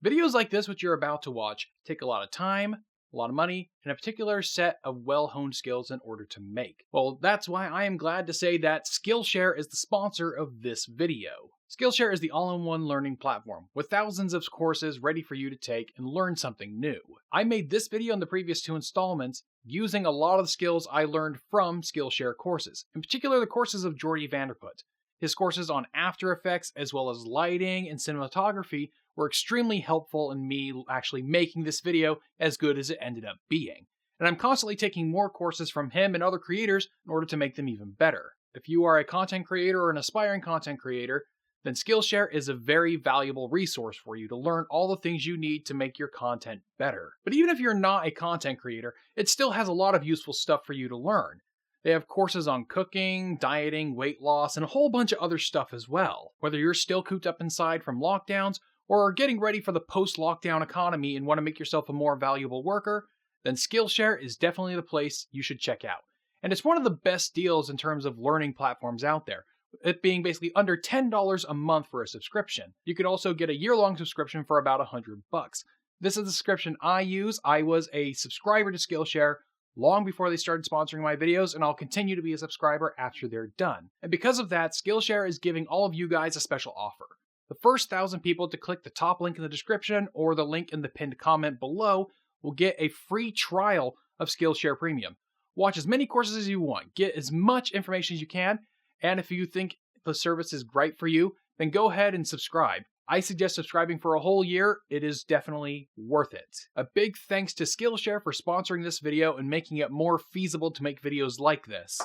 Videos like this, which you're about to watch, take a lot of time, a lot of money, and a particular set of well-honed skills in order to make. Well, that's why I am glad to say that Skillshare is the sponsor of this video. Skillshare is the all-in-one learning platform with thousands of courses ready for you to take and learn something new. I made this video and the previous 2 installments using a lot of the skills I learned from Skillshare courses, in particular the courses of Jordi Vanderput. His courses on After Effects as well as lighting and cinematography were extremely helpful in me actually making this video as good as it ended up being. And I'm constantly taking more courses from him and other creators in order to make them even better. If you are a content creator or an aspiring content creator, then Skillshare is a very valuable resource for you to learn all the things you need to make your content better. But even if you're not a content creator, it still has a lot of useful stuff for you to learn. They have courses on cooking, dieting, weight loss, and a whole bunch of other stuff as well. Whether you're still cooped up inside from lockdowns, or are getting ready for the post-lockdown economy and want to make yourself a more valuable worker, then Skillshare is definitely the place you should check out. And it's one of the best deals in terms of learning platforms out there, it being basically under $10 a month for a subscription. You could also get a year-long subscription for about $100. This is the subscription I use. I was a subscriber to Skillshare long before they started sponsoring my videos, and I'll continue to be a subscriber after they're done. And because of that, Skillshare is giving all of you guys a special offer. The first 1,000 people to click the top link in the description or the link in the pinned comment below will get a free trial of Skillshare Premium. Watch as many courses as you want, get as much information as you can, and if you think the service is great for you, then go ahead and subscribe. I suggest subscribing for a whole year. It is definitely worth it. A big thanks to Skillshare for sponsoring this video and making it more feasible to make videos like this.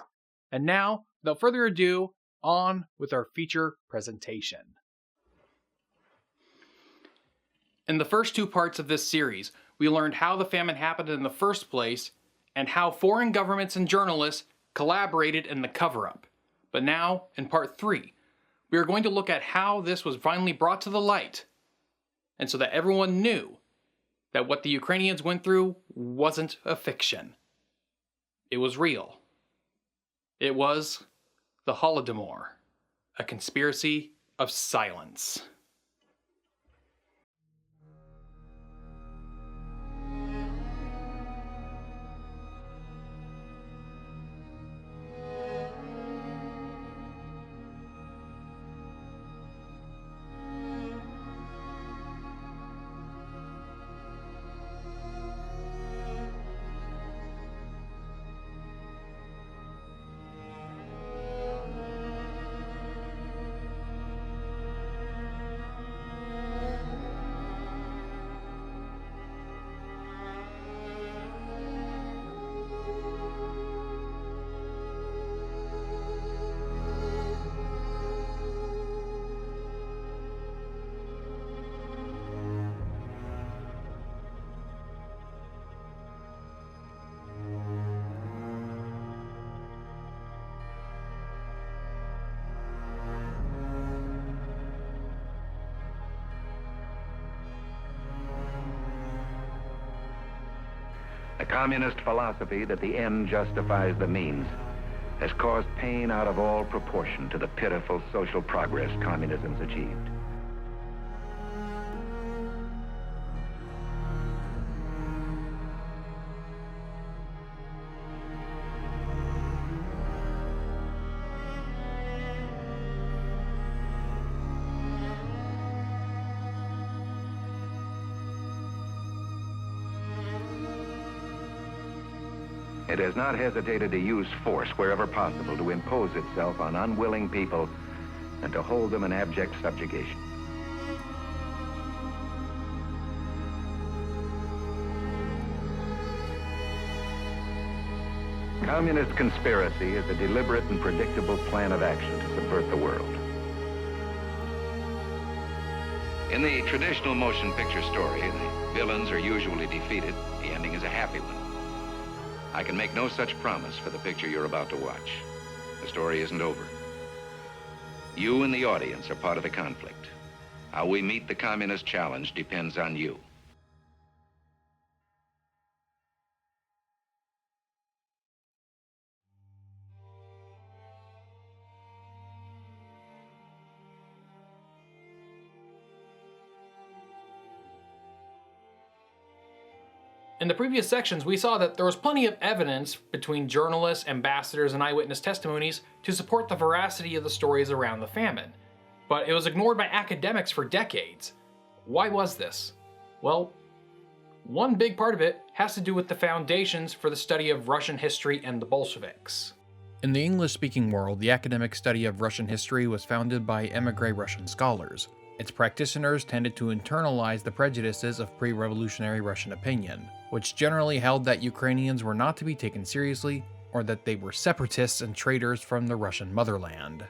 And now, without further ado, on with our feature presentation. In the first 2 parts of this series, we learned how the famine happened in the first place and how foreign governments and journalists collaborated in the cover-up. But now, in part 3, we are going to look at how this was finally brought to the light, and so that everyone knew that what the Ukrainians went through wasn't a fiction. It was real. It was the Holodomor, a conspiracy of silence. The communist philosophy that the end justifies the means has caused pain out of all proportion to the pitiful social progress communism's achieved. It has not hesitated to use force wherever possible to impose itself on unwilling people and to hold them in abject subjugation. Communist conspiracy is a deliberate and predictable plan of action to subvert the world. In the traditional motion picture story, the villains are usually defeated. The ending is a happy one. I can make no such promise for the picture you're about to watch. The story isn't over. You and the audience are part of the conflict. How we meet the communist challenge depends on you. In the previous sections, we saw that there was plenty of evidence between journalists, ambassadors, and eyewitness testimonies to support the veracity of the stories around the famine. But it was ignored by academics for decades. Why was this? Well, one big part of it has to do with the foundations for the study of Russian history and the Bolsheviks. In the English-speaking world, the academic study of Russian history was founded by émigré Russian scholars. Its practitioners tended to internalize the prejudices of pre-revolutionary Russian opinion, which generally held that Ukrainians were not to be taken seriously or that they were separatists and traitors from the Russian motherland.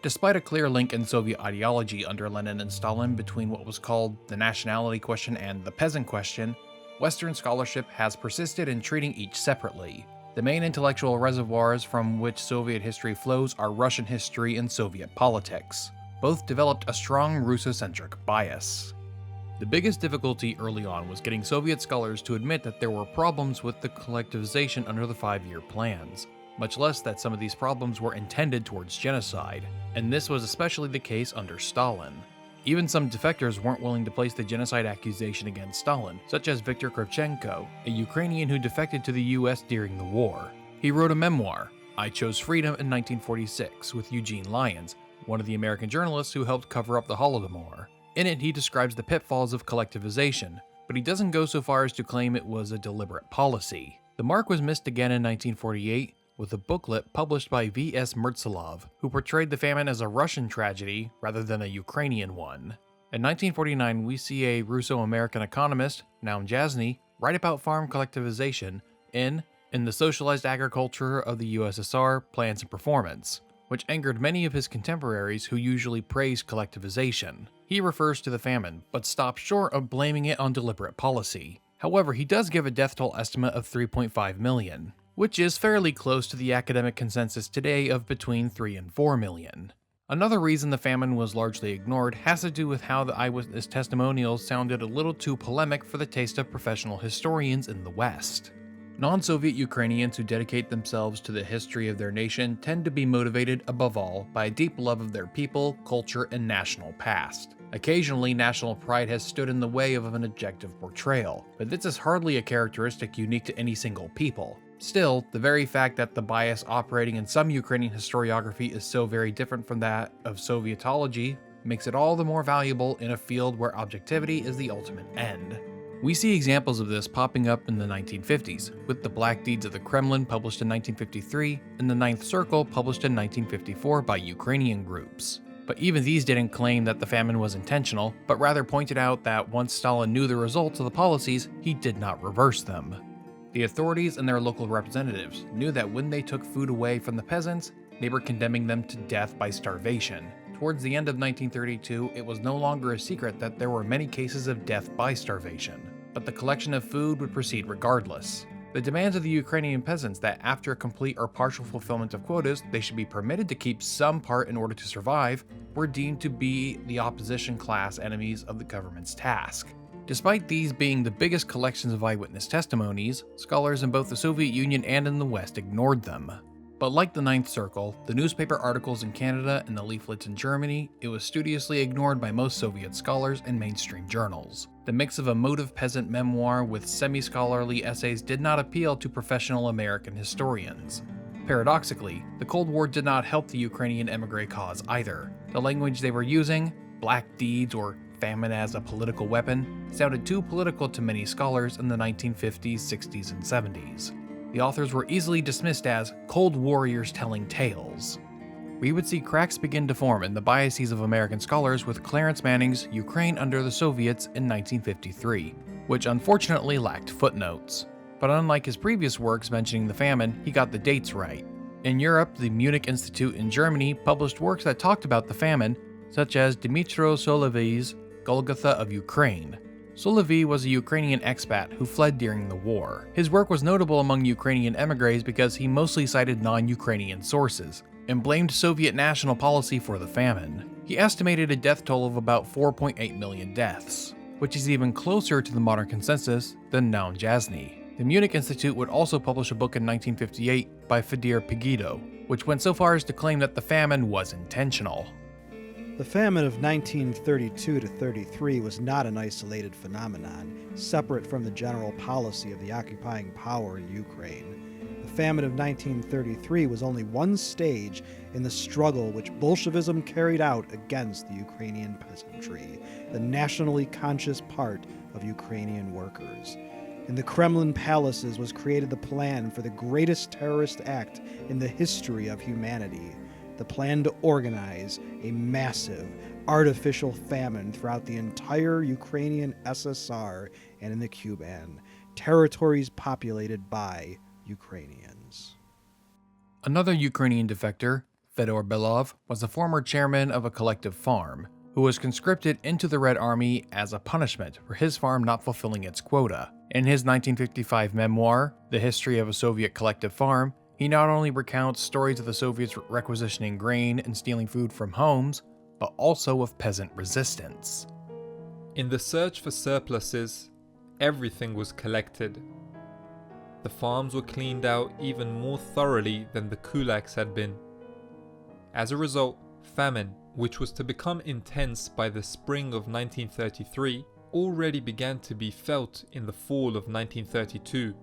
Despite a clear link in Soviet ideology under Lenin and Stalin between what was called the nationality question and the peasant question, Western scholarship has persisted in treating each separately. The main intellectual reservoirs from which Soviet history flows are Russian history and Soviet politics. Both developed a strong Russocentric bias. The biggest difficulty early on was getting Soviet scholars to admit that there were problems with the collectivization under the 5-year plans, much less that some of these problems were intended towards genocide, and this was especially the case under Stalin. Even some defectors weren't willing to place the genocide accusation against Stalin, such as Viktor Kravchenko, a Ukrainian who defected to the US during the war. He wrote a memoir, I Chose Freedom, in 1946, with Eugene Lyons, one of the American journalists who helped cover up the Holodomor. In it, he describes the pitfalls of collectivization, but he doesn't go so far as to claim it was a deliberate policy. The mark was missed again in 1948 with a booklet published by V.S. Mertzalov, who portrayed the famine as a Russian tragedy rather than a Ukrainian one. In 1949, we see a Russo-American economist, Naum Jasny, write about farm collectivization in The Socialized Agriculture of the USSR, Plans and Performance, which angered many of his contemporaries who usually praised collectivization. He refers to the famine, but stops short of blaming it on deliberate policy. However, he does give a death toll estimate of 3.5 million, which is fairly close to the academic consensus today of between 3 and 4 million. Another reason the famine was largely ignored has to do with how the eyewitness testimonials sounded a little too polemic for the taste of professional historians in the West. Non-Soviet Ukrainians who dedicate themselves to the history of their nation tend to be motivated, above all, by a deep love of their people, culture, and national past. Occasionally, national pride has stood in the way of an objective portrayal, but this is hardly a characteristic unique to any single people. Still, the very fact that the bias operating in some Ukrainian historiography is so very different from that of Sovietology makes it all the more valuable in a field where objectivity is the ultimate end. We see examples of this popping up in the 1950s, with The Black Deeds of the Kremlin published in 1953 and The Ninth Circle published in 1954 by Ukrainian groups. But even these didn't claim that the famine was intentional, but rather pointed out that once Stalin knew the results of the policies, he did not reverse them. The authorities and their local representatives knew that when they took food away from the peasants, they were condemning them to death by starvation. Towards the end of 1932, it was no longer a secret that there were many cases of death by starvation, but the collection of food would proceed regardless. The demands of the Ukrainian peasants that after a complete or partial fulfillment of quotas, they should be permitted to keep some part in order to survive, were deemed to be the opposition class enemies of the government's task. Despite these being the biggest collections of eyewitness testimonies, scholars in both the Soviet Union and in the West ignored them. But like the Ninth Circle, the newspaper articles in Canada and the leaflets in Germany, it was studiously ignored by most Soviet scholars and mainstream journals. The mix of emotive peasant memoir with semi-scholarly essays did not appeal to professional American historians. Paradoxically, the Cold War did not help the Ukrainian émigré cause either. The language they were using, black deeds or famine as a political weapon, sounded too political to many scholars in the 1950s, 60s, and 70s. The authors were easily dismissed as cold warriors telling tales. We would see cracks begin to form in the biases of American scholars with Clarence Manning's Ukraine Under the Soviets in 1953, which unfortunately lacked footnotes. But unlike his previous works mentioning the famine, he got the dates right. In Europe, the Munich Institute in Germany published works that talked about the famine, such as Dmytro Solovey's Golgotha of Ukraine. Solovey was a Ukrainian expat who fled during the war. His work was notable among Ukrainian émigrés because he mostly cited non-Ukrainian sources, and blamed Soviet national policy for the famine. He estimated a death toll of about 4.8 million deaths, which is even closer to the modern consensus than Naum Jasny. The Munich Institute would also publish a book in 1958 by Fedor Pegito, which went so far as to claim that the famine was intentional. The famine of 1932 to 33 was not an isolated phenomenon, separate from the general policy of the occupying power in Ukraine. The famine of 1933 was only one stage in the struggle which Bolshevism carried out against the Ukrainian peasantry, the nationally conscious part of Ukrainian workers. In the Kremlin palaces was created the plan for the greatest terrorist act in the history of humanity, the plan to organize a massive, artificial famine throughout the entire Ukrainian SSR and in the Kuban, territories populated by Ukrainians. Another Ukrainian defector, Fedor Belov, was a former chairman of a collective farm, who was conscripted into the Red Army as a punishment for his farm not fulfilling its quota. In his 1955 memoir, The History of a Soviet Collective Farm, he not only recounts stories of the Soviets requisitioning grain and stealing food from homes, but also of peasant resistance. In the search for surpluses, everything was collected. The farms were cleaned out even more thoroughly than the kulaks had been. As a result, famine, which was to become intense by the spring of 1933, already began to be felt in the fall of 1932.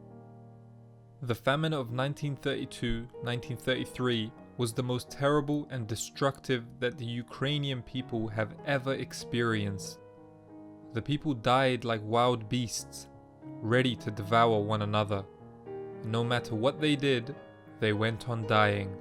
The famine of 1932-1933 was the most terrible and destructive that the Ukrainian people have ever experienced. The people died like wild beasts, ready to devour one another. No matter what they did, they went on dying.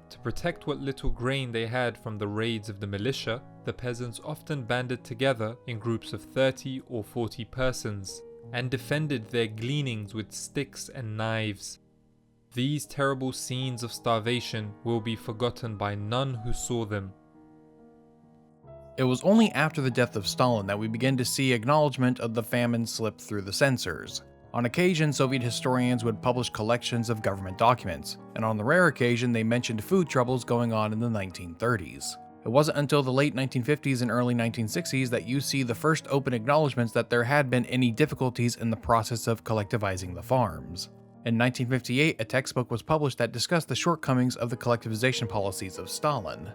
To protect what little grain they had from the raids of the militia, the peasants often banded together in groups of 30 or 40 persons and defended their gleanings with sticks and knives. These terrible scenes of starvation will be forgotten by none who saw them. It was only after the death of Stalin that we begin to see acknowledgement of the famine slip through the censors. On occasion, Soviet historians would publish collections of government documents, and on the rare occasion they mentioned food troubles going on in the 1930s. It wasn't until the late 1950s and early 1960s that you see the first open acknowledgments that there had been any difficulties in the process of collectivizing the farms. In 1958, a textbook was published that discussed the shortcomings of the collectivization policies of Stalin.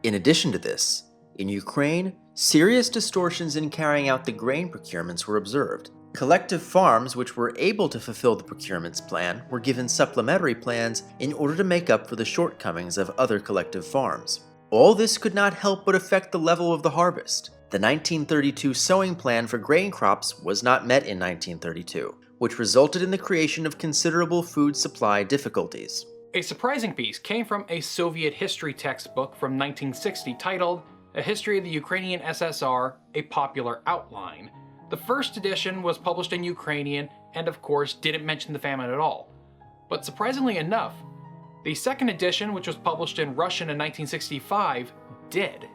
In addition to this, in Ukraine, serious distortions in carrying out the grain procurements were observed. Collective farms which were able to fulfill the procurements plan were given supplementary plans in order to make up for the shortcomings of other collective farms. All this could not help but affect the level of the harvest. The 1932 sowing plan for grain crops was not met in 1932, which resulted in the creation of considerable food supply difficulties. A surprising piece came from a Soviet history textbook from 1960 titled A History of the Ukrainian SSR, A Popular Outline. The first edition was published in Ukrainian and of course didn't mention the famine at all. But surprisingly enough, the second edition, which was published in Russian in 1965, did.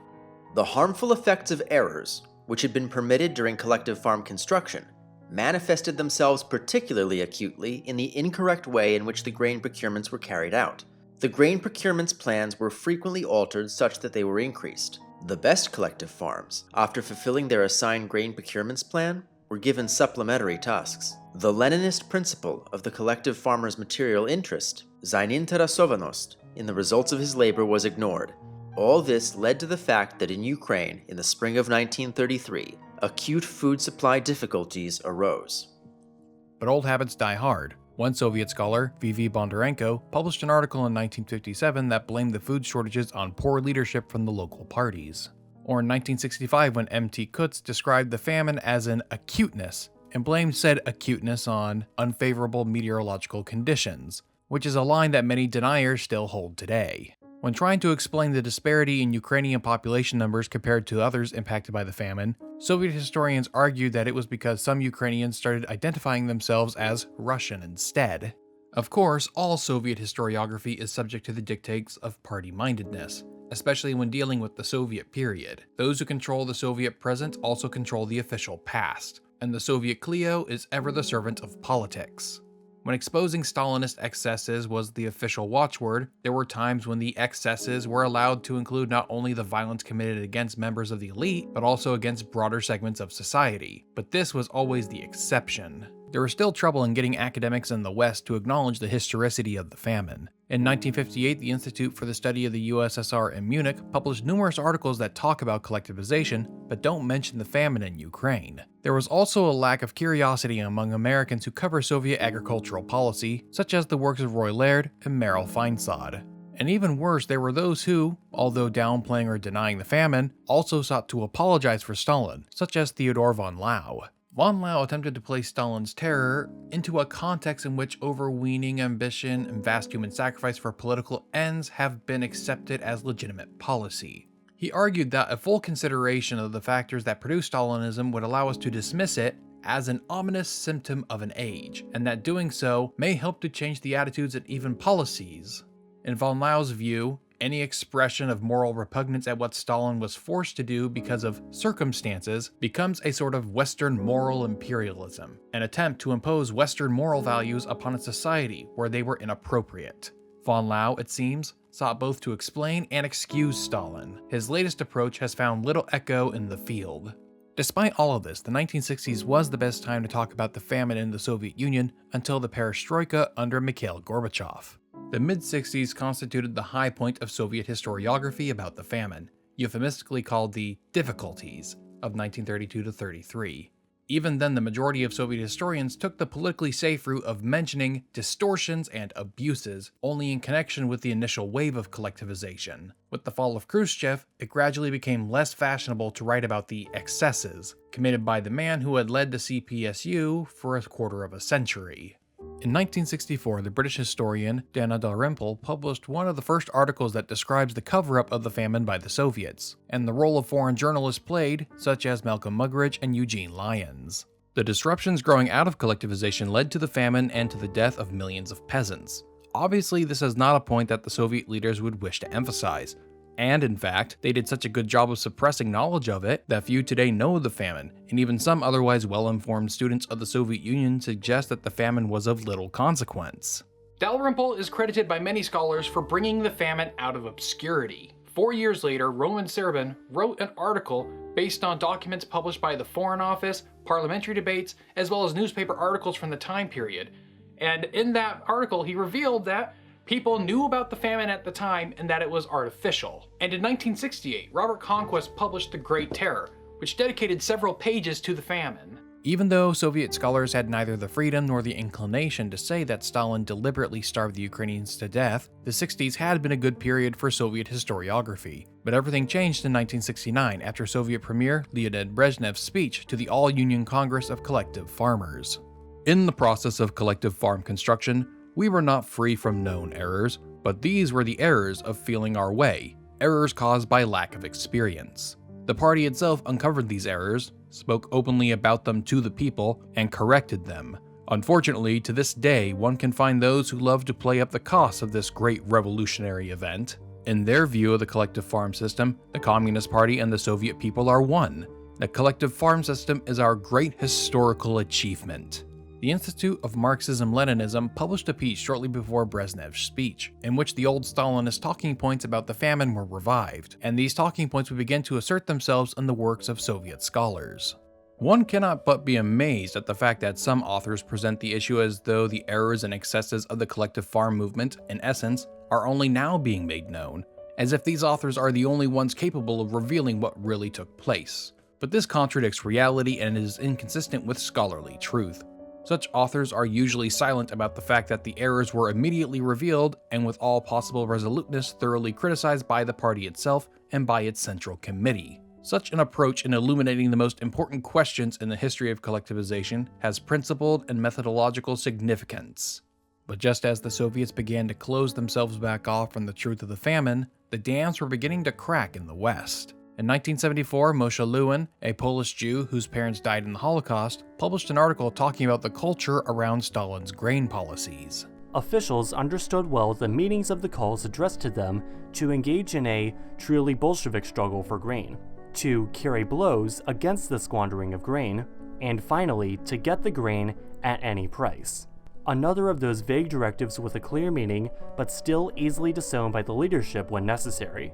The harmful effects of errors, which had been permitted during collective farm construction, manifested themselves particularly acutely in the incorrect way in which the grain procurements were carried out. The grain procurements plans were frequently altered such that they were increased. The best collective farms, after fulfilling their assigned grain procurements plan, were given supplementary tasks. The Leninist principle of the collective farmer's material interest, zainteresovannost, in the results of his labor was ignored. All this led to the fact that in Ukraine, in the spring of 1933, acute food supply difficulties arose. But old habits die hard. One Soviet scholar, V.V. Bondarenko, published an article in 1957 that blamed the food shortages on poor leadership from the local parties. Or in 1965 when M.T. Kutz described the famine as an acuteness, and blamed said acuteness on unfavorable meteorological conditions, which is a line that many deniers still hold today. When trying to explain the disparity in Ukrainian population numbers compared to others impacted by the famine, Soviet historians argued that it was because some Ukrainians started identifying themselves as Russian instead. Of course, all Soviet historiography is subject to the dictates of party-mindedness, especially when dealing with the Soviet period. Those who control the Soviet present also control the official past, and the Soviet Clio is ever the servant of politics. When exposing Stalinist excesses was the official watchword, there were times when the excesses were allowed to include not only the violence committed against members of the elite, but also against broader segments of society. But this was always the exception. there was still trouble in getting academics in the West to acknowledge the historicity of the famine. In 1958, the Institute for the Study of the USSR in Munich published numerous articles that talk about collectivization, but don't mention the famine in Ukraine. There was also a lack of curiosity among Americans who cover Soviet agricultural policy, such as the works of Roy Laird and Merrill Feinsod. And even worse, there were those who, although downplaying or denying the famine, also sought to apologize for Stalin, such as Theodor von Lau. Von Lau attempted to place Stalin's terror into a context in which overweening ambition and vast human sacrifice for political ends have been accepted as legitimate policy. He argued that a full consideration of the factors that produced Stalinism would allow us to dismiss it as an ominous symptom of an age, and that doing so may help to change the attitudes and even policies. In von Lau's view, any expression of moral repugnance at what Stalin was forced to do because of circumstances becomes a sort of Western moral imperialism, an attempt to impose Western moral values upon a society where they were inappropriate. Von Lau, it seems, sought both to explain and excuse Stalin. His latest approach has found little echo in the field. Despite all of this, the 1960s was the best time to talk about the famine in the Soviet Union until the perestroika under Mikhail Gorbachev. The mid-60s constituted the high point of Soviet historiography about the famine, euphemistically called the difficulties of 1932 to 33. Even then, the majority of Soviet historians took the politically safe route of mentioning distortions and abuses only in connection with the initial wave of collectivization. With the fall of Khrushchev, it gradually became less fashionable to write about the excesses committed by the man who had led the CPSU for a quarter of a century. In 1964, the British historian Dana Dalrymple published one of the first articles that describes the cover-up of the famine by the Soviets, and the role of foreign journalists played, such as Malcolm Muggeridge and Eugene Lyons. The disruptions growing out of collectivization led to the famine and to the death of millions of peasants. Obviously, this is not a point that the Soviet leaders would wish to emphasize. And in fact, they did such a good job of suppressing knowledge of it that few today know the famine, and even some otherwise well-informed students of the Soviet Union suggest that the famine was of little consequence. Dalrymple is credited by many scholars for bringing the famine out of obscurity. 4 years later, Roman Serbin wrote an article based on documents published by the Foreign Office, parliamentary debates, as well as newspaper articles from the time period. And in that article, he revealed that people knew about the famine at the time and that it was artificial. And in 1968, Robert Conquest published The Great Terror, which dedicated several pages to the famine. Even though Soviet scholars had neither the freedom nor the inclination to say that Stalin deliberately starved the Ukrainians to death, the 60s had been a good period for Soviet historiography. But everything changed in 1969 after Soviet Premier Leonid Brezhnev's speech to the All-Union Congress of Collective Farmers. In the process of collective farm construction, we were not free from known errors, but these were the errors of feeling our way, errors caused by lack of experience. The party itself uncovered these errors, spoke openly about them to the people, and corrected them. Unfortunately, to this day, one can find those who love to play up the costs of this great revolutionary event. In their view of the collective farm system, the Communist Party and the Soviet people are one. The collective farm system is our great historical achievement. The Institute of Marxism-Leninism published a piece shortly before Brezhnev's speech, in which the old Stalinist talking points about the famine were revived, and these talking points would begin to assert themselves in the works of Soviet scholars. One cannot but be amazed at the fact that some authors present the issue as though the errors and excesses of the collective farm movement, in essence, are only now being made known, as if these authors are the only ones capable of revealing what really took place. But this contradicts reality and is inconsistent with scholarly truth. Such authors are usually silent about the fact that the errors were immediately revealed and with all possible resoluteness thoroughly criticized by the party itself and by its central committee. Such an approach in illuminating the most important questions in the history of collectivization has principled and methodological significance. But just as the Soviets began to close themselves back off from the truth of the famine, the dams were beginning to crack in the West. In 1974, Moshe Lewin, a Polish Jew whose parents died in the Holocaust, published an article talking about the culture around Stalin's grain policies. Officials understood well the meanings of the calls addressed to them to engage in a truly Bolshevik struggle for grain, to carry blows against the squandering of grain, and finally, to get the grain at any price. Another of those vague directives with a clear meaning, but still easily disowned by the leadership when necessary.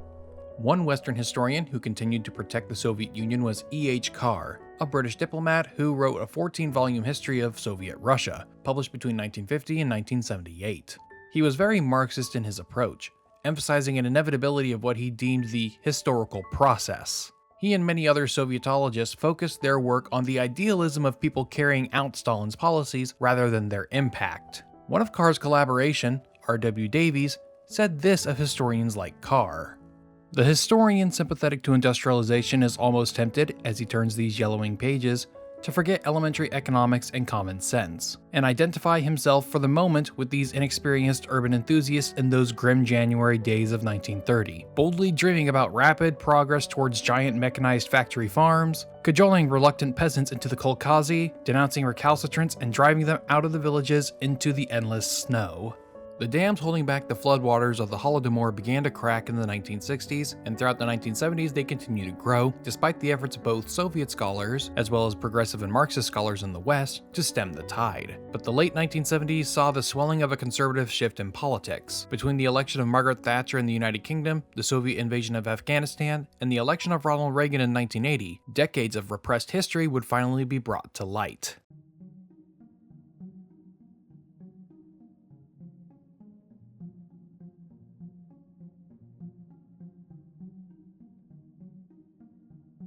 One Western historian who continued to protect the Soviet Union was E.H. Carr, a British diplomat who wrote a 14-volume history of Soviet Russia, published between 1950 and 1978. He was very Marxist in his approach, emphasizing an inevitability of what he deemed the historical process. He and many other Sovietologists focused their work on the idealism of people carrying out Stalin's policies rather than their impact. One of Carr's collaboration, R.W. Davies, said this of historians like Carr. The historian sympathetic to industrialization is almost tempted, as he turns these yellowing pages, to forget elementary economics and common sense, and identify himself for the moment with these inexperienced urban enthusiasts in those grim January days of 1930, boldly dreaming about rapid progress towards giant mechanized factory farms, cajoling reluctant peasants into the kolkhozy, denouncing recalcitrants and driving them out of the villages into the endless snow. The dams holding back the floodwaters of the Holodomor began to crack in the 1960s, and throughout the 1970s they continued to grow, despite the efforts of both Soviet scholars, as well as progressive and Marxist scholars in the West, to stem the tide. But the late 1970s saw the swelling of a conservative shift in politics. Between the election of Margaret Thatcher in the United Kingdom, the Soviet invasion of Afghanistan, and the election of Ronald Reagan in 1980, decades of repressed history would finally be brought to light.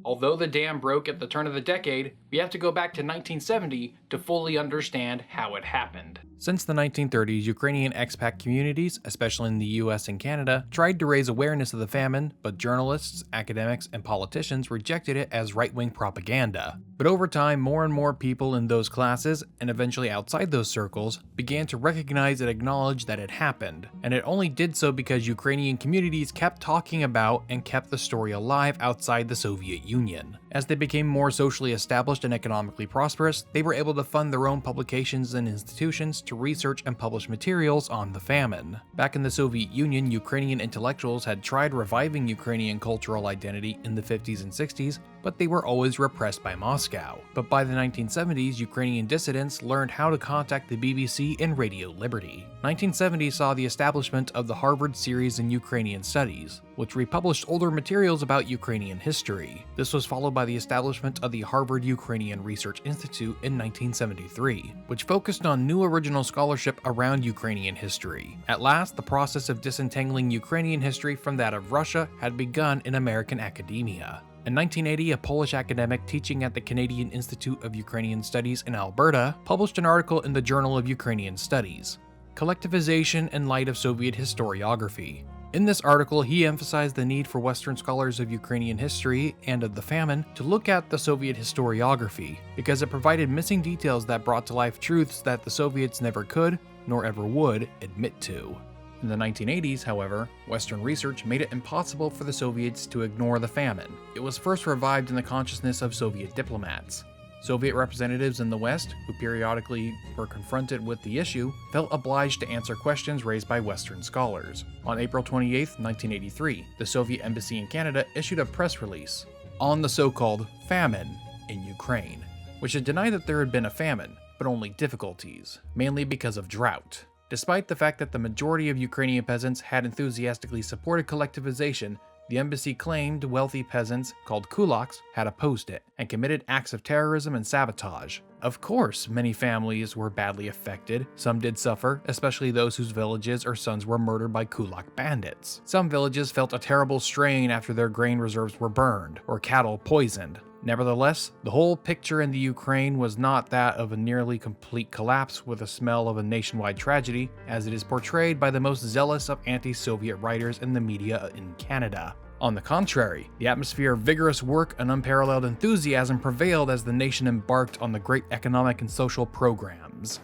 Although the dam broke at the turn of the decade, we have to go back to 1970 to fully understand how it happened. Since the 1930s, Ukrainian expat communities, especially in the US and Canada, tried to raise awareness of the famine, but journalists, academics, and politicians rejected it as right-wing propaganda. But over time, more and more people in those classes, and eventually outside those circles, began to recognize and acknowledge that it happened. And it only did so because Ukrainian communities kept talking about and kept the story alive outside the Soviet Union. As they became more socially established and economically prosperous, they were able to fund their own publications and institutions to research and publish materials on the famine. Back in the Soviet Union, Ukrainian intellectuals had tried reviving Ukrainian cultural identity in the 50s and 60s, but they were always repressed by Moscow. But by the 1970s, Ukrainian dissidents learned how to contact the BBC and Radio Liberty. 1970 saw the establishment of the Harvard Series in Ukrainian Studies, which republished older materials about Ukrainian history. This was followed by the establishment of the Harvard Ukrainian Research Institute in 1973, which focused on new original scholarship around Ukrainian history. At last, the process of disentangling Ukrainian history from that of Russia had begun in American academia. In 1980, a Polish academic teaching at the Canadian Institute of Ukrainian Studies in Alberta published an article in the Journal of Ukrainian Studies, Collectivization in Light of Soviet Historiography. In this article, he emphasized the need for Western scholars of Ukrainian history and of the famine to look at the Soviet historiography, because it provided missing details that brought to life truths that the Soviets never could, nor ever would, admit to. In the 1980s, however, Western research made it impossible for the Soviets to ignore the famine. It was first revived in the consciousness of Soviet diplomats. Soviet representatives in the West, who periodically were confronted with the issue, felt obliged to answer questions raised by Western scholars. On April 28, 1983, the Soviet embassy in Canada issued a press release on the so-called famine in Ukraine, which had denied that there had been a famine, but only difficulties, mainly because of drought. Despite the fact that the majority of Ukrainian peasants had enthusiastically supported collectivization, the embassy claimed wealthy peasants, called kulaks, had opposed it and committed acts of terrorism and sabotage. Of course, many families were badly affected. Some did suffer, especially those whose villages or sons were murdered by kulak bandits. Some villages felt a terrible strain after their grain reserves were burned or cattle poisoned. Nevertheless, the whole picture in the Ukraine was not that of a nearly complete collapse with a smell of a nationwide tragedy, as it is portrayed by the most zealous of anti-Soviet writers in the media in Canada. On the contrary, the atmosphere of vigorous work and unparalleled enthusiasm prevailed as the nation embarked on the great economic and social programs.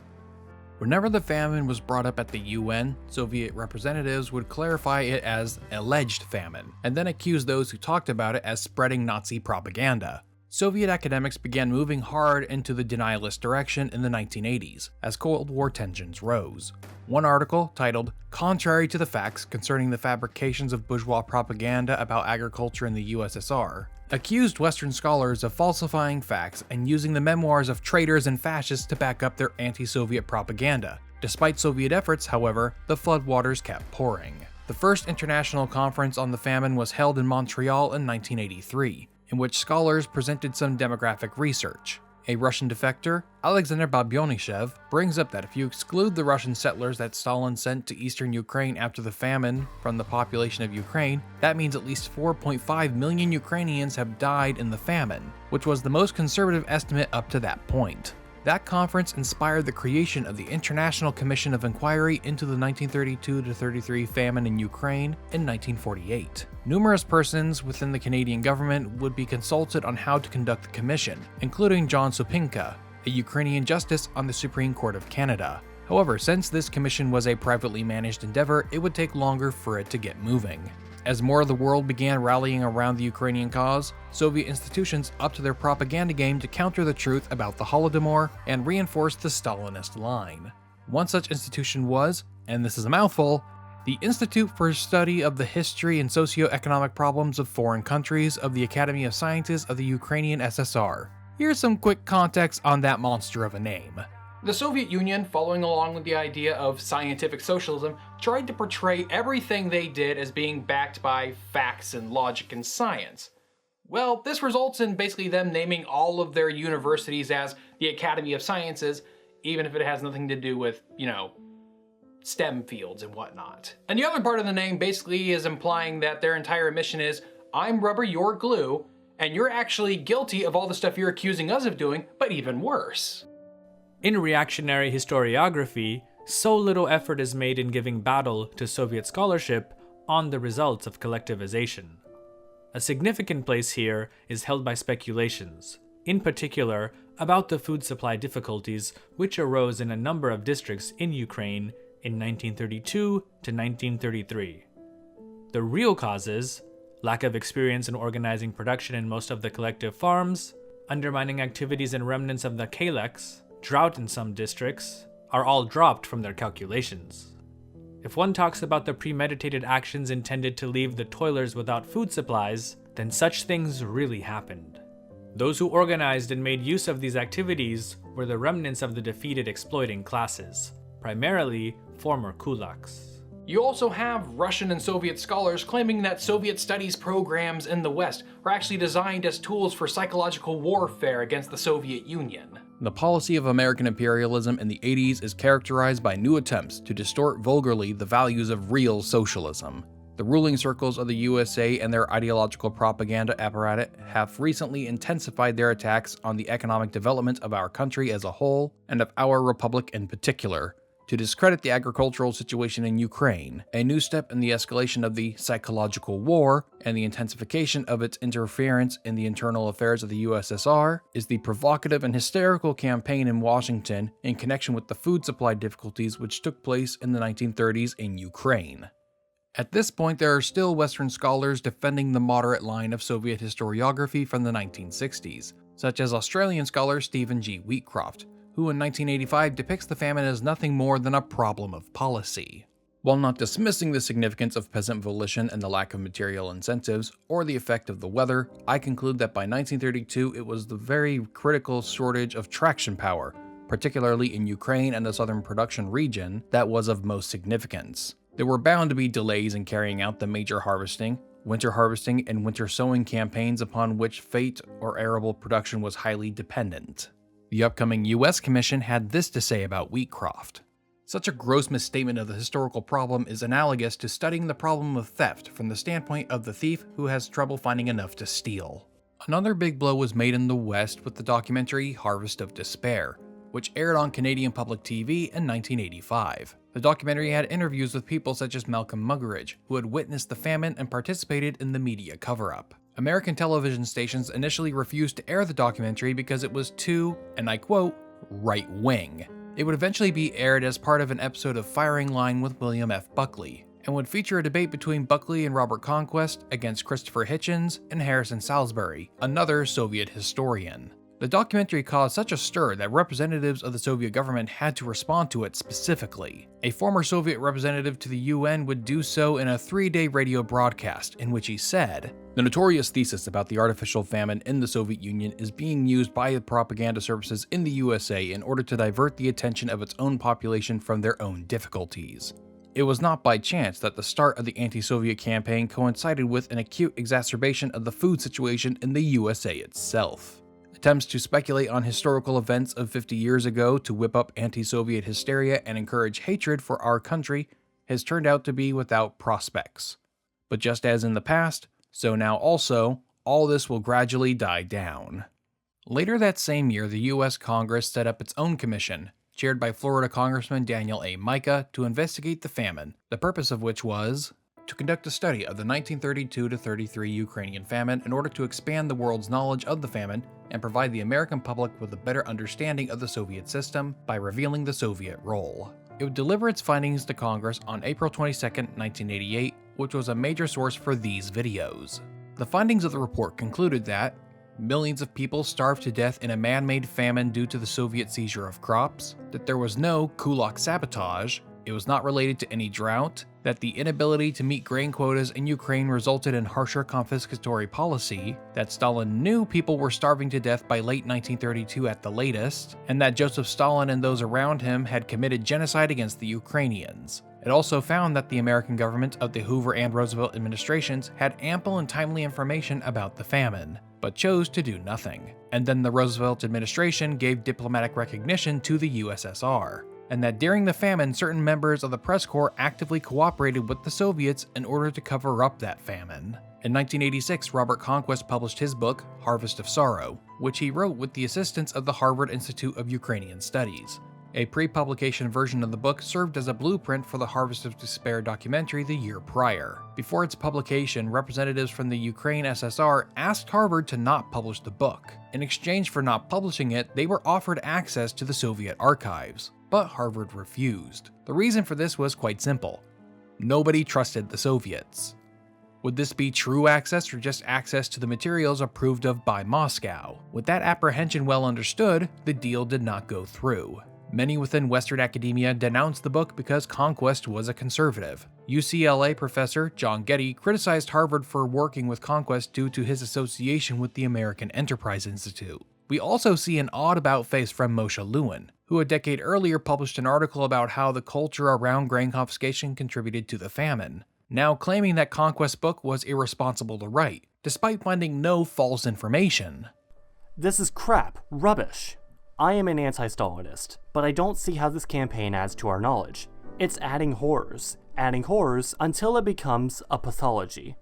Whenever the famine was brought up at the UN, Soviet representatives would clarify it as alleged famine, and then accuse those who talked about it as spreading Nazi propaganda. Soviet academics began moving hard into the denialist direction in the 1980s, as Cold War tensions rose. One article, titled "Contrary to the Facts Concerning the Fabrications of Bourgeois Propaganda About Agriculture in the USSR," accused Western scholars of falsifying facts and using the memoirs of traitors and fascists to back up their anti-Soviet propaganda. Despite Soviet efforts, however, the floodwaters kept pouring. The The first international conference on the famine was held in Montreal in 1983, in which scholars presented some demographic research. A Russian defector, Alexander Babyonyshchev, brings up that if you exclude the Russian settlers that Stalin sent to eastern Ukraine after the famine from the population of Ukraine, that means at least 4.5 million Ukrainians have died in the famine, which was the most conservative estimate up to that point. That conference inspired the creation of the International Commission of Inquiry into the 1932-33 famine in Ukraine in 1948. Numerous persons within the Canadian government would be consulted on how to conduct the commission, including John Supinka, a Ukrainian justice on the Supreme Court of Canada. However, since this commission was a privately managed endeavor, it would take longer for it to get moving. As more of the world began rallying around the Ukrainian cause, Soviet institutions upped their propaganda game to counter the truth about the Holodomor and reinforce the Stalinist line. One such institution was, and this is a mouthful, the Institute for Study of the History and Socio-Economic Problems of Foreign Countries of the Academy of Sciences of the Ukrainian SSR. Here's some quick context on that monster of a name. The Soviet Union, following along with the idea of scientific socialism, tried to portray everything they did as being backed by facts and logic and science. Well, this results in basically them naming all of their universities as the Academy of Sciences, even if it has nothing to do with, STEM fields and whatnot. And the other part of the name basically is implying that their entire mission is, I'm rubber, you're glue, and you're actually guilty of all the stuff you're accusing us of doing, but even worse. In reactionary historiography, so little effort is made in giving battle to Soviet scholarship on the results of collectivization. A significant place here is held by speculations, in particular about the food supply difficulties which arose in a number of districts in Ukraine in 1932 to 1933. The real causes, lack of experience in organizing production in most of the collective farms, undermining activities and remnants of the Kalex, drought in some districts, are all dropped from their calculations. If one talks about the premeditated actions intended to leave the toilers without food supplies, then such things really happened. Those who organized and made use of these activities were the remnants of the defeated exploiting classes, primarily former kulaks. You also have Russian and Soviet scholars claiming that Soviet studies programs in the West were actually designed as tools for psychological warfare against the Soviet Union. The policy of American imperialism in the 80s is characterized by new attempts to distort vulgarly the values of real socialism. The ruling circles of the USA and their ideological propaganda apparatus have recently intensified their attacks on the economic development of our country as a whole, and of our republic in particular, to discredit the agricultural situation in Ukraine, a new step in the escalation of the psychological war and the intensification of its interference in the internal affairs of the USSR, is the provocative and hysterical campaign in Washington in connection with the food supply difficulties which took place in the 1930s in Ukraine. At this point, there are still Western scholars defending the moderate line of Soviet historiography from the 1960s, such as Australian scholar Stephen G. Wheatcroft, who in 1985 depicts the famine as nothing more than a problem of policy. While not dismissing the significance of peasant volition and the lack of material incentives, or the effect of the weather, I conclude that by 1932 it was the very critical shortage of traction power, particularly in Ukraine and the southern production region, that was of most significance. There were bound to be delays in carrying out the major harvesting, winter harvesting, and winter sowing campaigns upon which fate or arable production was highly dependent. The upcoming U.S. Commission had this to say about Wheatcroft. Such a gross misstatement of the historical problem is analogous to studying the problem of theft from the standpoint of the thief who has trouble finding enough to steal. Another big blow was made in the West with the documentary Harvest of Despair, which aired on Canadian public TV in 1985. The documentary had interviews with people such as Malcolm Muggeridge, who had witnessed the famine and participated in the media cover-up. American television stations initially refused to air the documentary because it was too, and I quote, right-wing. It would eventually be aired as part of an episode of Firing Line with William F. Buckley, and would feature a debate between Buckley and Robert Conquest against Christopher Hitchens and Harrison Salisbury, another Soviet historian. The documentary caused such a stir that representatives of the Soviet government had to respond to it specifically. A former Soviet representative to the UN would do so in a 3-day radio broadcast in which he said, "The notorious thesis about the artificial famine in the Soviet Union is being used by the propaganda services in the USA in order to divert the attention of its own population from their own difficulties. It was not by chance that the start of the anti-Soviet campaign coincided with an acute exacerbation of the food situation in the USA itself. Attempts to speculate on historical events of 50 years ago to whip up anti-Soviet hysteria and encourage hatred for our country has turned out to be without prospects. But just as in the past, so now also, all this will gradually die down. Later that same year, the US Congress set up its own commission, chaired by Florida Congressman Daniel A. Mica, to investigate the famine, the purpose of which was to conduct a study of the 1932-33 Ukrainian famine in order to expand the world's knowledge of the famine and provide the American public with a better understanding of the Soviet system by revealing the Soviet role. It would deliver its findings to Congress on April 22, 1988, which was a major source for these videos. The findings of the report concluded that millions of people starved to death in a man-made famine due to the Soviet seizure of crops, that there was no kulak sabotage, it was not related to any drought, that the inability to meet grain quotas in Ukraine resulted in harsher confiscatory policy, that Stalin knew people were starving to death by late 1932 at the latest, and that Joseph Stalin and those around him had committed genocide against the Ukrainians. It also found that the American government of the Hoover and Roosevelt administrations had ample and timely information about the famine, but chose to do nothing. And then the Roosevelt administration gave diplomatic recognition to the USSR, and that during the famine, certain members of the press corps actively cooperated with the Soviets in order to cover up that famine. In 1986, Robert Conquest published his book, Harvest of Sorrow, which he wrote with the assistance of the Harvard Institute of Ukrainian Studies. A pre-publication version of the book served as a blueprint for the Harvest of Despair documentary the year prior. Before its publication, representatives from the Ukraine SSR asked Harvard to not publish the book. In exchange for not publishing it, they were offered access to the Soviet archives, but Harvard refused. The reason for this was quite simple. Nobody trusted the Soviets. Would this be true access or just access to the materials approved of by Moscow? With that apprehension well understood, the deal did not go through. Many within Western academia denounced the book because Conquest was a conservative. UCLA professor John Getty criticized Harvard for working with Conquest due to his association with the American Enterprise Institute. We also see an odd about-face from Moshe Lewin, who a decade earlier published an article about how the culture around grain confiscation contributed to the famine, now claiming that Conquest's book was irresponsible to write, despite finding no false information. This is crap, rubbish. I am an anti-Stalinist, but I don't see how this campaign adds to our knowledge. It's adding horrors until it becomes a pathology.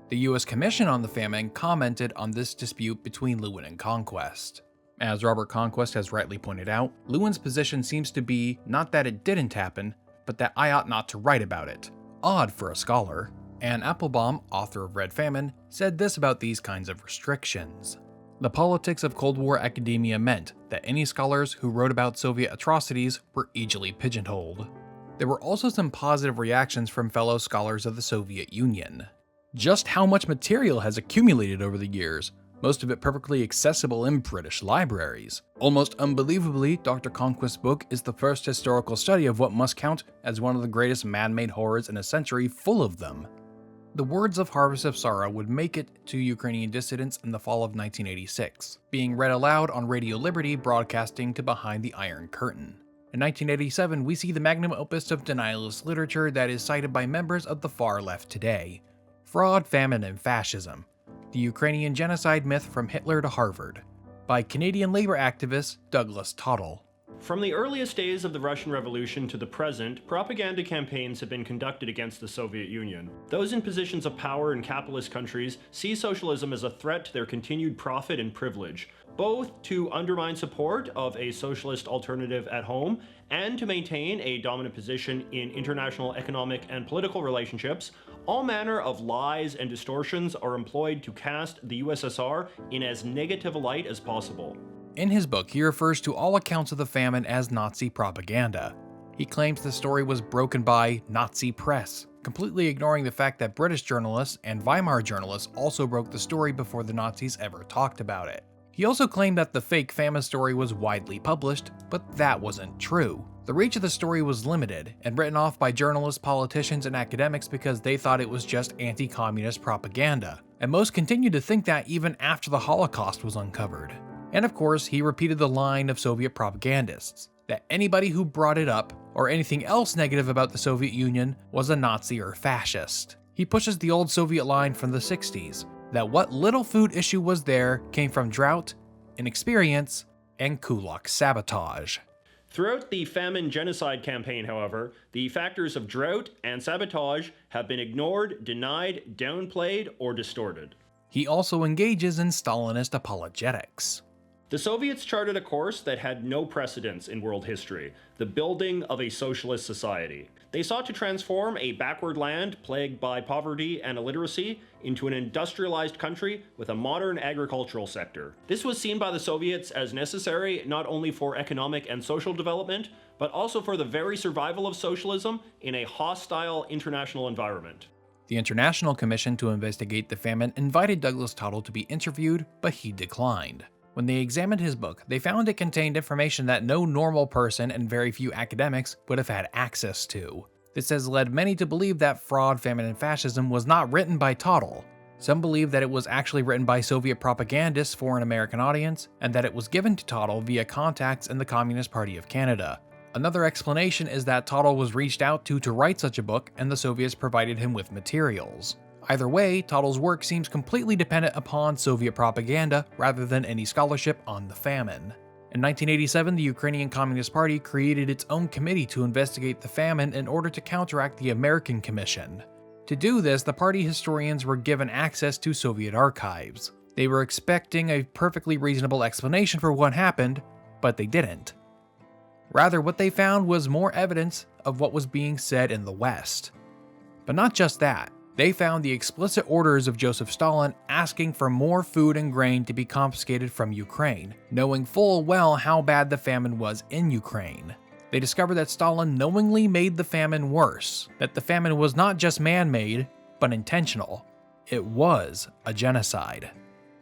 The US Commission on the Famine commented on this dispute between Lewin and Conquest. As Robert Conquest has rightly pointed out, Lewin's position seems to be not that it didn't happen, but that I ought not to write about it. Odd for a scholar. Anne Applebaum, author of Red Famine, said this about these kinds of restrictions. The politics of Cold War academia meant that any scholars who wrote about Soviet atrocities were easily pigeonholed. There were also some positive reactions from fellow scholars of the Soviet Union. Just how much material has accumulated over the years, most of it perfectly accessible in British libraries. Almost unbelievably, Dr. Conquest's book is the first historical study of what must count as one of the greatest man-made horrors in a century full of them. The words of Harvest of Sorrow would make it to Ukrainian dissidents in the fall of 1986, being read aloud on Radio Liberty broadcasting to Behind the Iron Curtain. In 1987, we see the magnum opus of denialist literature that is cited by members of the far left today. Fraud, Famine, and Fascism: The Ukrainian Genocide Myth from Hitler to Harvard, by Canadian labor activist Douglas Tottle. From the earliest days of the Russian Revolution to the present, propaganda campaigns have been conducted against the Soviet Union. Those in positions of power in capitalist countries see socialism as a threat to their continued profit and privilege, both to undermine support of a socialist alternative at home and to maintain a dominant position in international economic and political relationships. All manner of lies and distortions are employed to cast the USSR in as negative a light as possible. In his book, he refers to all accounts of the famine as Nazi propaganda. He claims the story was broken by Nazi press, completely ignoring the fact that British journalists and Weimar journalists also broke the story before the Nazis ever talked about it. He also claimed that the fake famine story was widely published, but that wasn't true. The reach of the story was limited and written off by journalists, politicians, and academics because they thought it was just anti-communist propaganda, and most continued to think that even after the Holocaust was uncovered. And of course, he repeated the line of Soviet propagandists: that anybody who brought it up, or anything else negative about the Soviet Union, was a Nazi or fascist. He pushes the old Soviet line from the 60s, that what little food issue was there came from drought, inexperience, and kulak sabotage. Throughout the famine genocide campaign, however, the factors of drought and sabotage have been ignored, denied, downplayed, or distorted. He also engages in Stalinist apologetics. The Soviets charted a course that had no precedence in world history, the building of a socialist society. They sought to transform a backward land plagued by poverty and illiteracy into an industrialized country with a modern agricultural sector. This was seen by the Soviets as necessary not only for economic and social development, but also for the very survival of socialism in a hostile international environment. The International Commission to investigate the famine invited Douglas Tottel to be interviewed, but he declined. When they examined his book, they found it contained information that no normal person and very few academics would have had access to. This has led many to believe that Fraud, Famine, and Fascism was not written by Tottel. Some believe that it was actually written by Soviet propagandists for an American audience, and that it was given to Tottel via contacts in the Communist Party of Canada. Another explanation is that Tottel was reached out to write such a book, and the Soviets provided him with materials. Either way, Tottel's work seems completely dependent upon Soviet propaganda rather than any scholarship on the famine. In 1987, the Ukrainian Communist Party created its own committee to investigate the famine in order to counteract the American Commission. To do this, the party historians were given access to Soviet archives. They were expecting a perfectly reasonable explanation for what happened, but they didn't. Rather, what they found was more evidence of what was being said in the West. But not just that. They found the explicit orders of Joseph Stalin asking for more food and grain to be confiscated from Ukraine, knowing full well how bad the famine was in Ukraine. They discovered that Stalin knowingly made the famine worse, that the famine was not just man-made, but intentional. It was a genocide.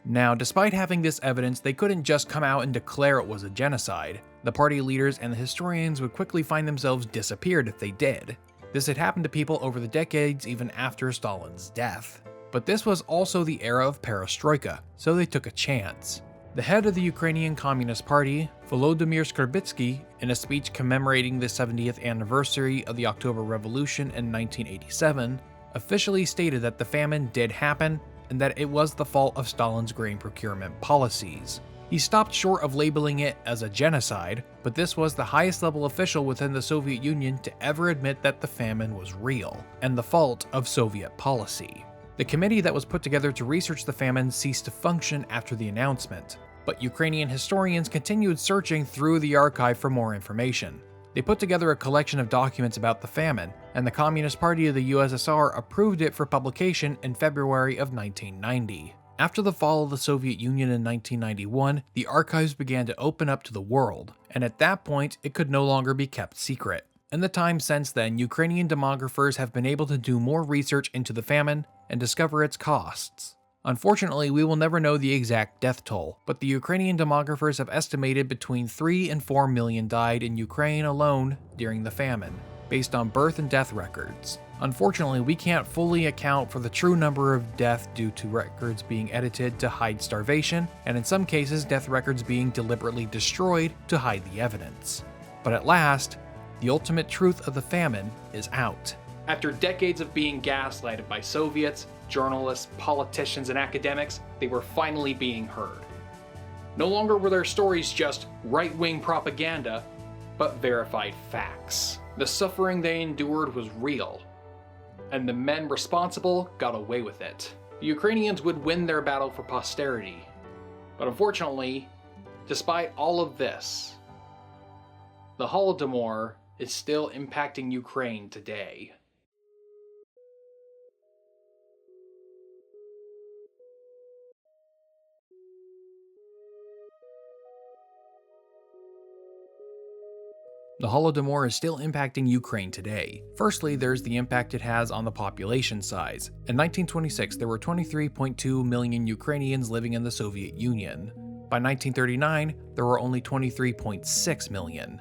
Now, despite having this evidence, they couldn't just come out and declare it was a genocide. The party leaders and the historians would quickly find themselves disappeared if they did. This had happened to people over the decades even after Stalin's death. But this was also the era of perestroika, so they took a chance. The head of the Ukrainian Communist Party, Volodymyr Skrbitsky, in a speech commemorating the 70th anniversary of the October Revolution in 1987, officially stated that the famine did happen and that it was the fault of Stalin's grain procurement policies. He stopped short of labeling it as a genocide, but this was the highest level official within the Soviet Union to ever admit that the famine was real, and the fault of Soviet policy. The committee that was put together to research the famine ceased to function after the announcement, but Ukrainian historians continued searching through the archive for more information. They put together a collection of documents about the famine, and the Communist Party of the USSR approved it for publication in February of 1990. After the fall of the Soviet Union in 1991, the archives began to open up to the world, and at that point, it could no longer be kept secret. In the time since then, Ukrainian demographers have been able to do more research into the famine and discover its costs. Unfortunately, we will never know the exact death toll, but the Ukrainian demographers have estimated between 3 and 4 million died in Ukraine alone during the famine, based on birth and death records. Unfortunately, we can't fully account for the true number of deaths due to records being edited to hide starvation, and in some cases, death records being deliberately destroyed to hide the evidence. But at last, the ultimate truth of the famine is out. After decades of being gaslighted by Soviets, journalists, politicians, and academics, they were finally being heard. No longer were their stories just right-wing propaganda, but verified facts. The suffering they endured was real, and the men responsible got away with it. The Ukrainians would win their battle for posterity. But unfortunately, despite all of this, the Holodomor is still impacting Ukraine today. The Holodomor is still impacting Ukraine today. Firstly, there's the impact it has on the population size. In 1926, there were 23.2 million Ukrainians living in the Soviet Union. By 1939, there were only 23.6 million.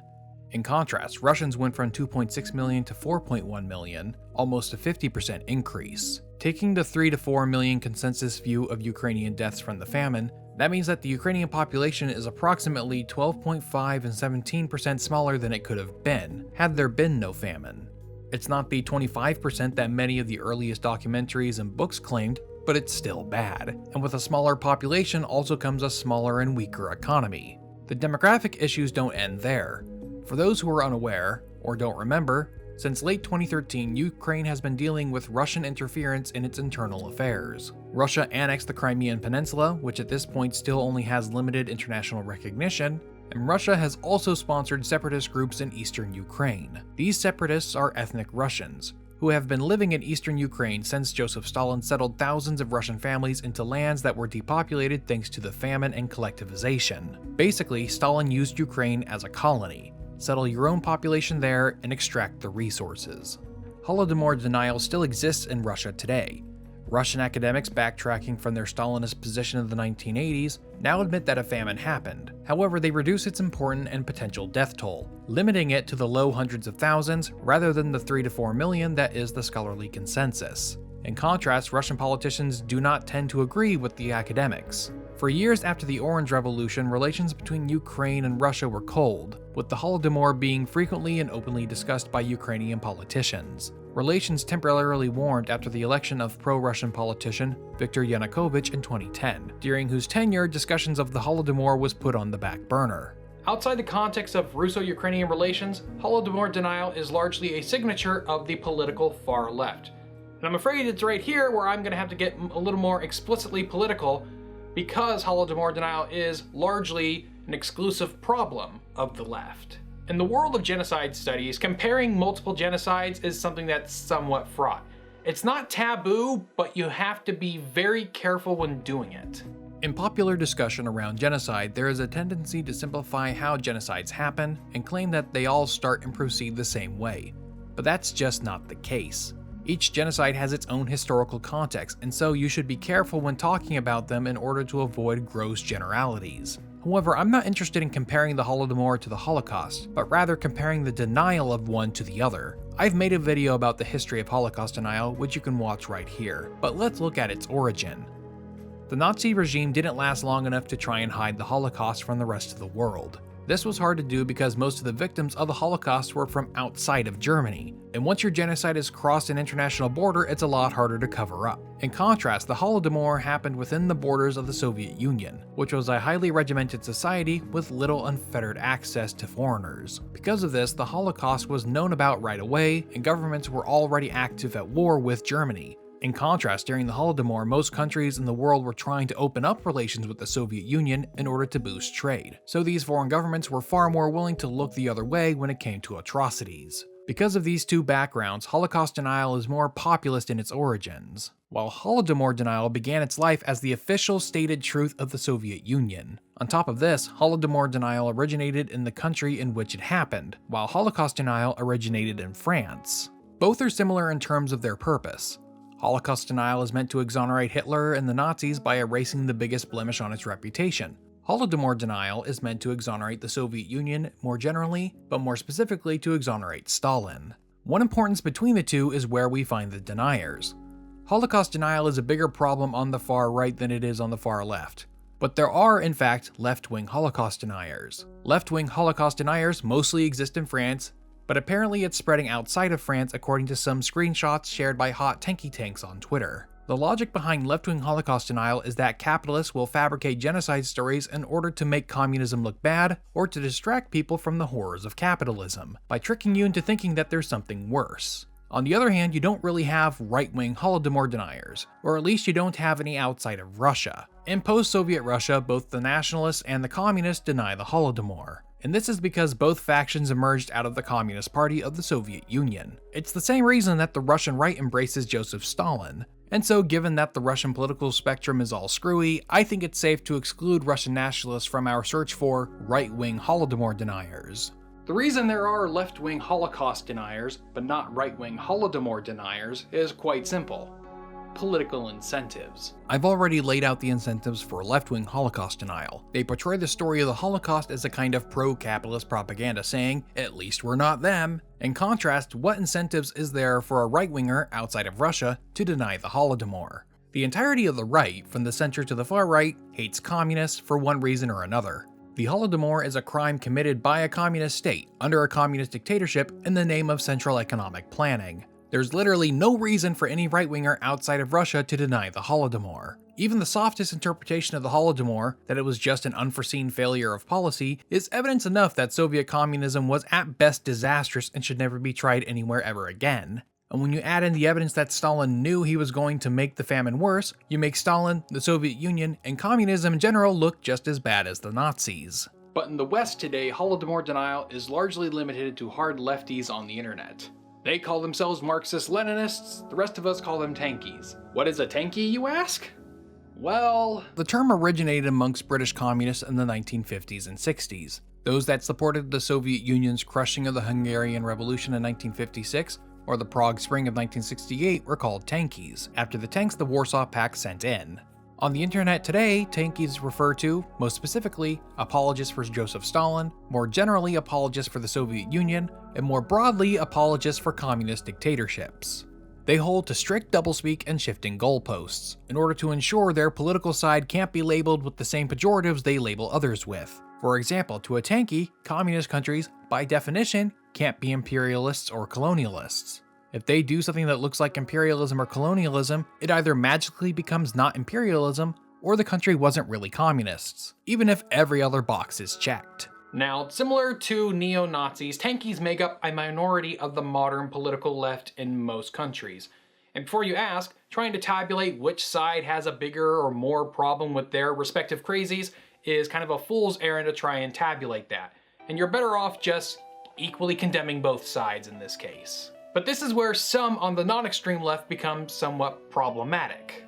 In contrast, Russians went from 2.6 million to 4.1 million, almost a 50% increase. Taking the 3 to 4 million consensus view of Ukrainian deaths from the famine, that means that the Ukrainian population is approximately 12.5 and 17% smaller than it could have been, had there been no famine. It's not the 25% that many of the earliest documentaries and books claimed, but it's still bad. And with a smaller population also comes a smaller and weaker economy. The demographic issues don't end there. For those who are unaware, or don't remember, since late 2013, Ukraine has been dealing with Russian interference in its internal affairs. Russia annexed the Crimean Peninsula, which at this point still only has limited international recognition, and Russia has also sponsored separatist groups in eastern Ukraine. These separatists are ethnic Russians, who have been living in eastern Ukraine since Joseph Stalin settled thousands of Russian families into lands that were depopulated thanks to the famine and collectivization. Basically, Stalin used Ukraine as a colony. Settle your own population there and extract the resources. Holodomor denial still exists in Russia today. Russian academics backtracking from their Stalinist position of the 1980s now admit that a famine happened. However, they reduce its important and potential death toll, limiting it to the low hundreds of thousands rather than the 3 to 4 million that is the scholarly consensus. In contrast, Russian politicians do not tend to agree with the academics. For years after the Orange Revolution, relations between Ukraine and Russia were cold, with the Holodomor being frequently and openly discussed by Ukrainian politicians. Relations temporarily warmed after the election of pro-Russian politician Viktor Yanukovych in 2010, during whose tenure discussions of the Holodomor was put on the back burner. Outside the context of Russo-Ukrainian relations, Holodomor denial is largely a signature of the political far left. And I'm afraid it's right here where I'm going to have to get a little more explicitly political, because Holodomor denial is largely an exclusive problem of the left. In the world of genocide studies, comparing multiple genocides is something that's somewhat fraught. It's not taboo, but you have to be very careful when doing it. In popular discussion around genocide, there is a tendency to simplify how genocides happen and claim that they all start and proceed the same way. But that's just not the case. Each genocide has its own historical context, and so you should be careful when talking about them in order to avoid gross generalities. However, I'm not interested in comparing the Holodomor to the Holocaust, but rather comparing the denial of one to the other. I've made a video about the history of Holocaust denial, which you can watch right here, but let's look at its origin. The Nazi regime didn't last long enough to try and hide the Holocaust from the rest of the world. This was hard to do because most of the victims of the Holocaust were from outside of Germany, and once your genocide has crossed an international border, it's a lot harder to cover up. In contrast, the Holodomor happened within the borders of the Soviet Union, which was a highly regimented society with little unfettered access to foreigners. Because of this, the Holocaust was known about right away, and governments were already active at war with Germany. In contrast, during the Holodomor, most countries in the world were trying to open up relations with the Soviet Union in order to boost trade, so these foreign governments were far more willing to look the other way when it came to atrocities. Because of these two backgrounds, Holocaust denial is more populist in its origins, while Holodomor denial began its life as the official stated truth of the Soviet Union. On top of this, Holodomor denial originated in the country in which it happened, while Holocaust denial originated in France. Both are similar in terms of their purpose. Holocaust denial is meant to exonerate Hitler and the Nazis by erasing the biggest blemish on its reputation. Holodomor denial is meant to exonerate the Soviet Union more generally, but more specifically to exonerate Stalin. One importance between the two is where we find the deniers. Holocaust denial is a bigger problem on the far right than it is on the far left. But there are, in fact, left-wing Holocaust deniers. Left-wing Holocaust deniers mostly exist in France, but apparently it's spreading outside of France according to some screenshots shared by Hot Tanky Tanks on Twitter. The logic behind left-wing Holocaust denial is that capitalists will fabricate genocide stories in order to make communism look bad or to distract people from the horrors of capitalism, by tricking you into thinking that there's something worse. On the other hand, you don't really have right-wing Holodomor deniers, or at least you don't have any outside of Russia. In post-Soviet Russia, both the nationalists and the communists deny the Holodomor. And this is because both factions emerged out of the Communist Party of the Soviet Union. It's the same reason that the Russian right embraces Joseph Stalin. And so given that the Russian political spectrum is all screwy, I think it's safe to exclude Russian nationalists from our search for right-wing Holodomor deniers. The reason there are left-wing Holocaust deniers, but not right-wing Holodomor deniers, is quite simple. political incentives. I've already laid out the incentives for left-wing Holocaust denial. They portray the story of the Holocaust as a kind of pro-capitalist propaganda saying, "At least we're not them." In contrast, what incentives is there for a right-winger outside of Russia to deny the Holodomor? The entirety of the right, from the center to the far right, hates communists for one reason or another. The Holodomor is a crime committed by a communist state under a communist dictatorship in the name of Central Economic Planning. There's literally no reason for any right-winger outside of Russia to deny the Holodomor. Even the softest interpretation of the Holodomor, that it was just an unforeseen failure of policy, is evidence enough that Soviet communism was at best disastrous and should never be tried anywhere ever again. And when you add in the evidence that Stalin knew he was going to make the famine worse, you make Stalin, the Soviet Union, and communism in general look just as bad as the Nazis. But in the West today, Holodomor denial is largely limited to hard lefties on the internet. They call themselves Marxist-Leninists, the rest of us call them tankies. What is a tankie, you ask? Well, the term originated amongst British communists in the 1950s and 60s. Those that supported the Soviet Union's crushing of the Hungarian Revolution in 1956, or the Prague Spring of 1968, were called tankies, after the tanks the Warsaw Pact sent in. On the internet today, tankies refer to, most specifically, apologists for Joseph Stalin, more generally apologists for the Soviet Union, and more broadly apologists for communist dictatorships. They hold to strict doublespeak and shifting goalposts, in order to ensure their political side can't be labeled with the same pejoratives they label others with. For example, to a tankie, communist countries, by definition, can't be imperialists or colonialists. If they do something that looks like imperialism or colonialism, it either magically becomes not imperialism, or the country wasn't really communists, even if every other box is checked. Now, similar to neo-Nazis, tankies make up a minority of the modern political left in most countries. And before you ask, trying to tabulate which side has a bigger or more problem with their respective crazies is kind of a fool's errand to try and tabulate that. And you're better off just equally condemning both sides in this case. But this is where some on the non-extreme left become somewhat problematic.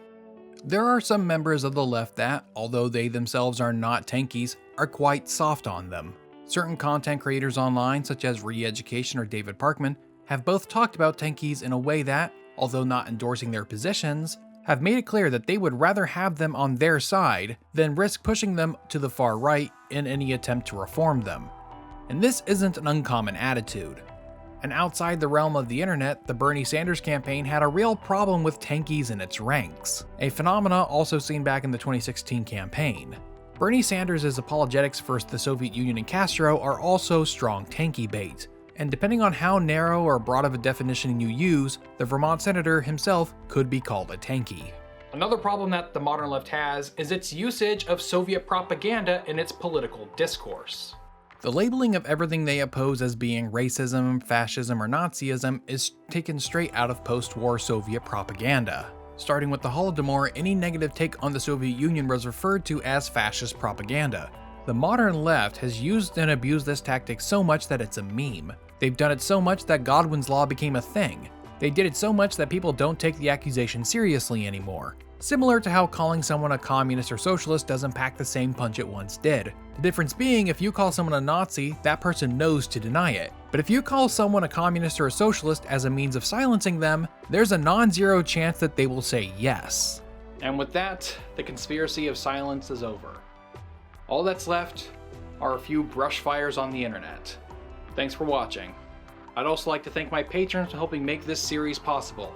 There are some members of the left that, although they themselves are not tankies, are quite soft on them. Certain content creators online, such as Re-Education or David Parkman, have both talked about tankies in a way that, although not endorsing their positions, have made it clear that they would rather have them on their side than risk pushing them to the far right in any attempt to reform them. And this isn't an uncommon attitude. And outside the realm of the internet, the Bernie Sanders campaign had a real problem with tankies in its ranks, a phenomena also seen back in the 2016 campaign. Bernie Sanders' apologetics for the Soviet Union and Castro are also strong tankie bait, and depending on how narrow or broad of a definition you use, the Vermont senator himself could be called a tankie. Another problem that the modern left has is its usage of Soviet propaganda in its political discourse. The labeling of everything they oppose as being racism, fascism, or Nazism is taken straight out of post-war Soviet propaganda. Starting with the Holodomor, any negative take on the Soviet Union was referred to as fascist propaganda. The modern left has used and abused this tactic so much that it's a meme. They've done it so much that Godwin's Law became a thing. They did it so much that people don't take the accusation seriously anymore. Similar to how calling someone a communist or socialist doesn't pack the same punch it once did. The difference being, if you call someone a Nazi, that person knows to deny it. But if you call someone a communist or a socialist as a means of silencing them, there's a non-zero chance that they will say yes. And with that, the conspiracy of silence is over. All that's left are a few brush fires on the internet. Thanks for watching. I'd also like to thank my patrons for helping make this series possible.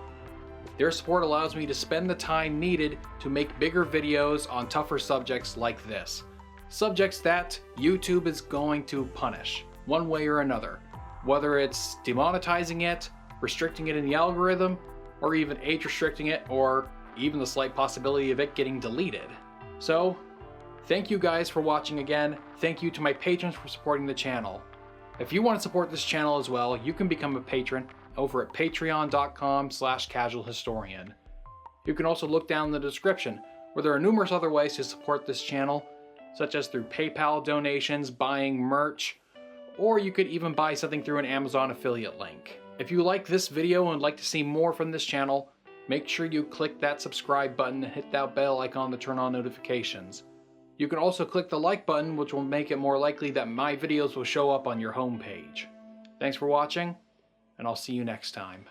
Their support allows me to spend the time needed to make bigger videos on tougher subjects like this. Subjects that YouTube is going to punish, one way or another. Whether it's demonetizing it, restricting it in the algorithm, or even age restricting it, or even the slight possibility of it getting deleted. So, thank you guys for watching again. Thank you to my patrons for supporting the channel. If you want to support this channel as well, you can become a patron over at patreon.com/casualhistorian. You can also look down in the description, where there are numerous other ways to support this channel, such as through PayPal donations, buying merch, or you could even buy something through an Amazon affiliate link. If you like this video and would like to see more from this channel, make sure you click that subscribe button and hit that bell icon to turn on notifications. You can also click the like button, which will make it more likely that my videos will show up on your homepage. Thanks for watching, and I'll see you next time.